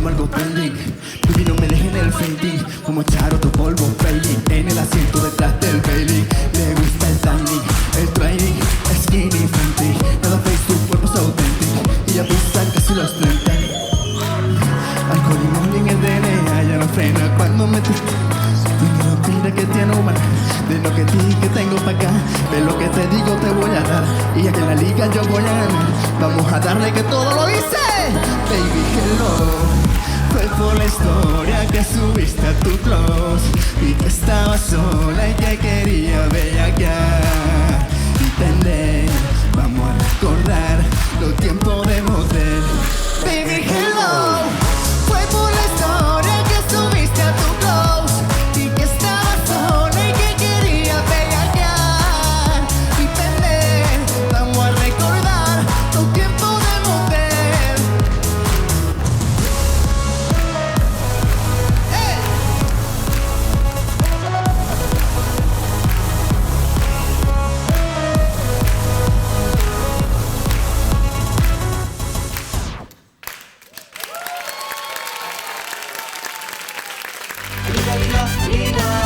tengo algo pending. Baby, no me dejen el fainting, como echar otro polvo failing. En el asiento detrás del Bailey. Le gusta el timing, el training, skinny, friendly. Nada face, tu cuerpo es auténtico y ya pisa casi los 30. Alcohol y morning en DNA, ya no frena cuando me mira que tiene humana, de lo que di que tengo pa' acá, de lo que te digo te voy a dar, y aquí en la liga yo voy a ganar. Vamos a darle que todo lo hice. Baby, hello, fue por la historia que subiste a tu close y que estabas sola y que quería bellaquear y tener. Vamos a recordar los tiempos de motel. Baby, hello, fue por la historia que subiste a tu close y que estabas sola y que quería bellaquear y tener. Vamos a recordar los tiempos de motel. ¡Hey! Lina, Lina, Lina.